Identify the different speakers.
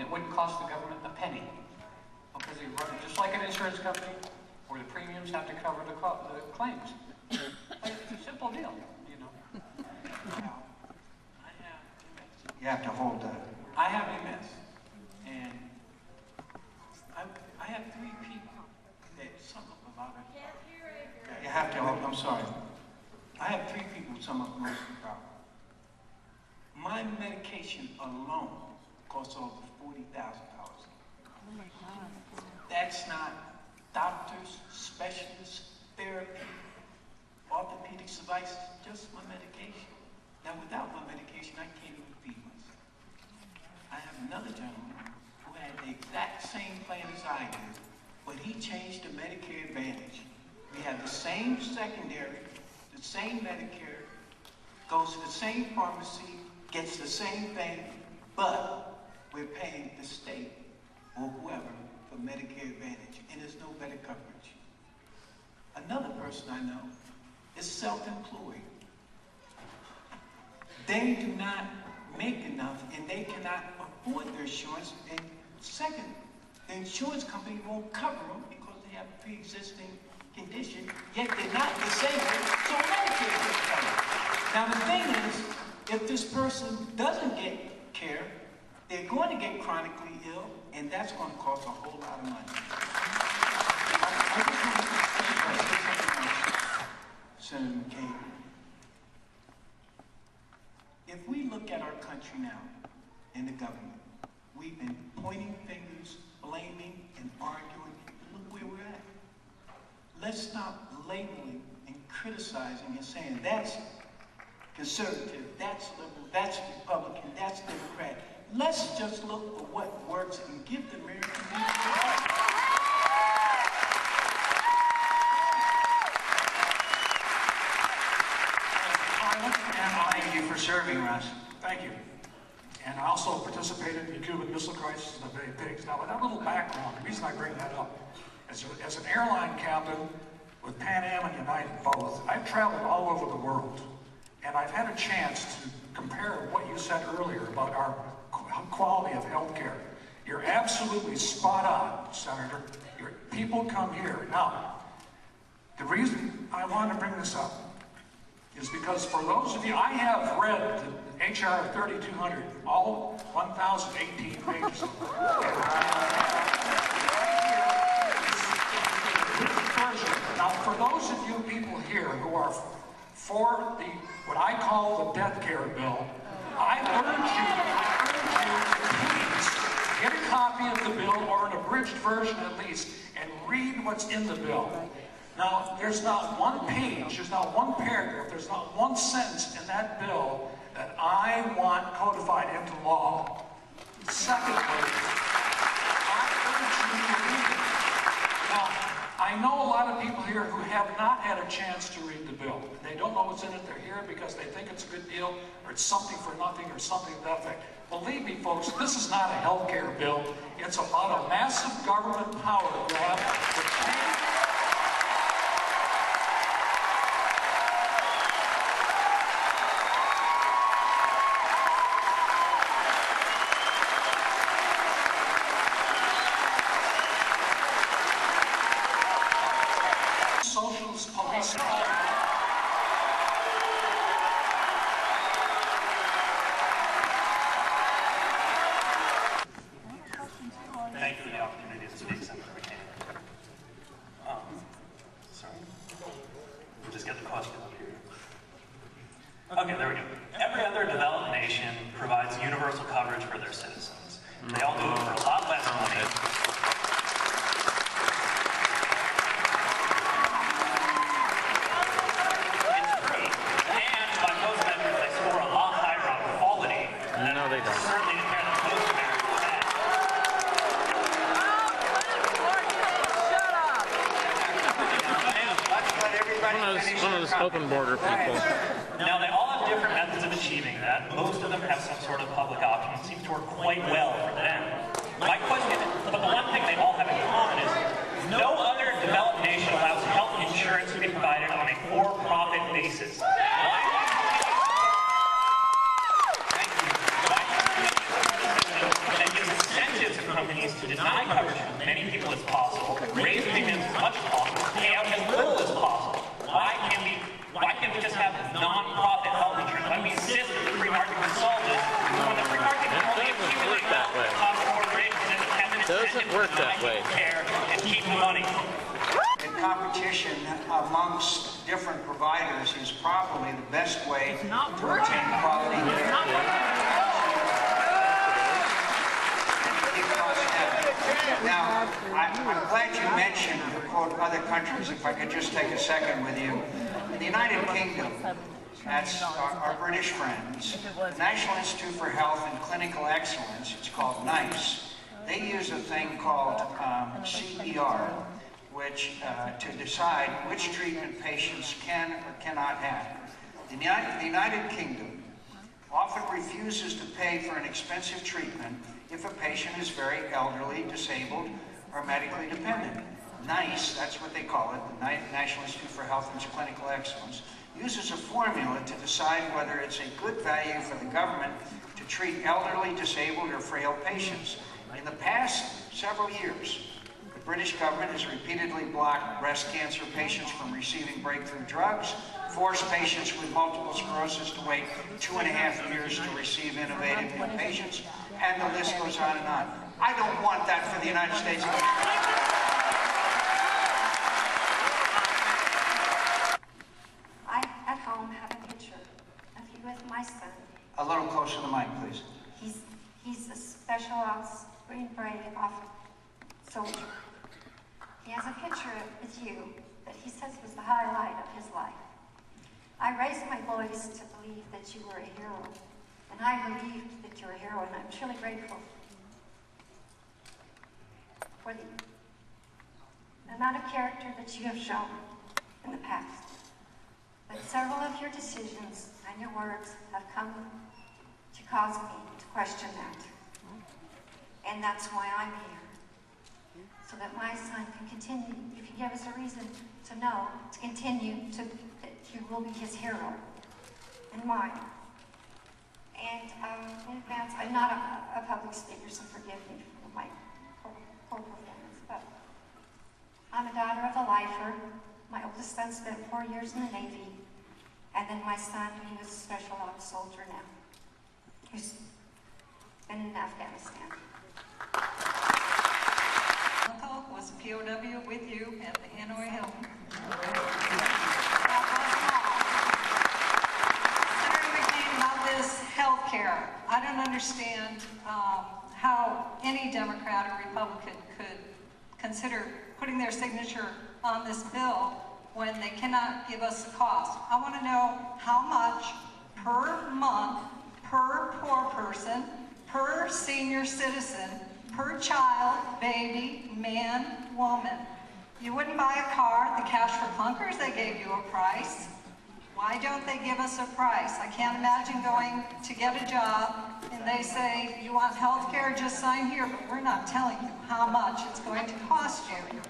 Speaker 1: it wouldn't cost the government a penny, because they run it just like an insurance company, where the premiums have to cover the claims. It's a simple deal, you know.
Speaker 2: You have to hold that.
Speaker 1: I have MS, and I have 3 people that sum up about it.
Speaker 2: You have to hold, I'm sorry. I have 3 people sum up most of the problem. My medication alone costs over $40,000.
Speaker 3: Oh my God.
Speaker 2: That's not doctors, specialists, therapy, orthopedic devices, just my medication. Now, without my medication, I can't even feed myself. I have another gentleman who had the exact same plan as I did, but he changed to Medicare Advantage. We have the same secondary, the same Medicare, goes to the same pharmacy, gets the same thing, but we're paying the state or whoever for Medicare Advantage, and there's no better coverage. Another person I know is self-employed. They do not make enough, and they cannot afford their insurance. And second, the insurance company won't cover them because they have a pre-existing condition, yet they're not disabled, so Medicare gets covered. Now the thing is, if this person doesn't get care, they're going to get chronically ill, and that's going to cost a whole lot of money. I just want to say something else, Senator McCain. If we look at our country now, in the government, we've been pointing fingers, blaming, and arguing, and look where we're at. Let's stop labeling and criticizing and saying that's conservative, that's liberal, that's Republican, that's Democrat. Let's just look for what works and give the American people.
Speaker 4: And thank you for serving, Russ. Thank you. And I also participated in the Cuban Missile Crisis and the Bay of Pigs. Now, with that little background, the reason I bring that up, as an airline captain with Pan Am and United both, I've traveled all over the world. And I've had a chance to compare what you said earlier about our quality of health care. You're absolutely spot on, Senator. People come here. Now, the reason I want to bring this up is because for those of you, I have read the HR 3200, all 1,018 pages. Now, for those of you people here who are for what I call the death care bill, I urge you to please get a copy of the bill, or an abridged version at least, and read what's in the bill. Now, there's not one page, there's not one paragraph, there's not one sentence in that bill that I want codified into law. Secondly, I urge you to read it. Now, I know a lot of people here who have not had a chance to read the bill. They don't know what's in it. They're here because they think it's a good deal, or it's something for nothing, or something to that effect. Believe me, folks, this is not a health care bill. It's about a massive government power grab. Socialist police.
Speaker 5: Thank you for the opportunity to speak, Senator McCain. Sorry. We'll just get the question up here. Okay, there we go. Every other developed nation provides universal coverage for their citizens. They all do it for a lot less money.
Speaker 6: One of those open border people.
Speaker 5: Now, they all have different methods of achieving that. Most of them have some sort of public option. It seems to work quite well for them. My question is, but the one thing they all have in common is no other developed nation allows health insurance to be provided on a for-profit basis. And gives incentives to deny coverage to as many people as possible, raise premiums as much as possible, pay out as little as possible. Why can't we just have non-profit health insurance? Why we insist that the free market can solve this when the free market can only accumulate
Speaker 6: that way.
Speaker 5: cost corporations and independent
Speaker 6: Doesn't work that way.
Speaker 5: Care and keep the money.
Speaker 7: And competition amongst different providers is probably the best way to obtain quality care. Now, I'm glad you mentioned, quote, other countries. If I could just take a second with you. In the United Kingdom, that's our British friends, the National Institute for Health and Clinical Excellence, it's called NICE, they use a thing called CER, which to decide which treatment patients can or cannot have. The United Kingdom often refuses to pay for an expensive treatment if a patient is very elderly, disabled, or medically dependent. NICE, that's what they call it, the National Institute for Health and Clinical Excellence, uses a formula to decide whether it's a good value for the government to treat elderly, disabled, or frail patients. In the past several years, the British government has repeatedly blocked breast cancer patients from receiving breakthrough drugs, forced patients with multiple sclerosis to wait 2.5 years to receive innovative new patients, and the list goes on and on. I don't want that for the United States.
Speaker 3: I, at home, have a picture of you with my son.
Speaker 7: A little closer to the mic, please.
Speaker 3: He's a special ops Green Beret soldier. He has a picture with you that he says was the highlight of his life. I raised my voice to believe that you were a hero, and I believed that you're a hero, and I'm truly grateful for the amount of character that you have shown in the past. But several of your decisions and your words have come to cause me to question that. And that's why I'm here. So that my son can continue, you can give us a reason to know, to continue that you will be his hero and mine. And in advance, I'm not a public speaker, so forgive me for my poor performance, but I'm a daughter of a lifer. My oldest son spent 4 years in the Navy, and then my son, he was a special ops soldier now, who's been in Afghanistan.
Speaker 8: Uncle was a POW with you at the Hanoi Hilton. Senator McCain, about this health care, I don't understand how any Democrat or Republican could consider putting their signature on this bill when they cannot give us the cost. I want to know how much per month, per poor person, per senior citizen, per child, baby, man, woman. You wouldn't buy a car, the cash for clunkers, they gave you a price. Why don't they give us a price? I can't imagine going to get a job and they say, you want health care, just sign here, but we're not telling you how much it's going to cost you.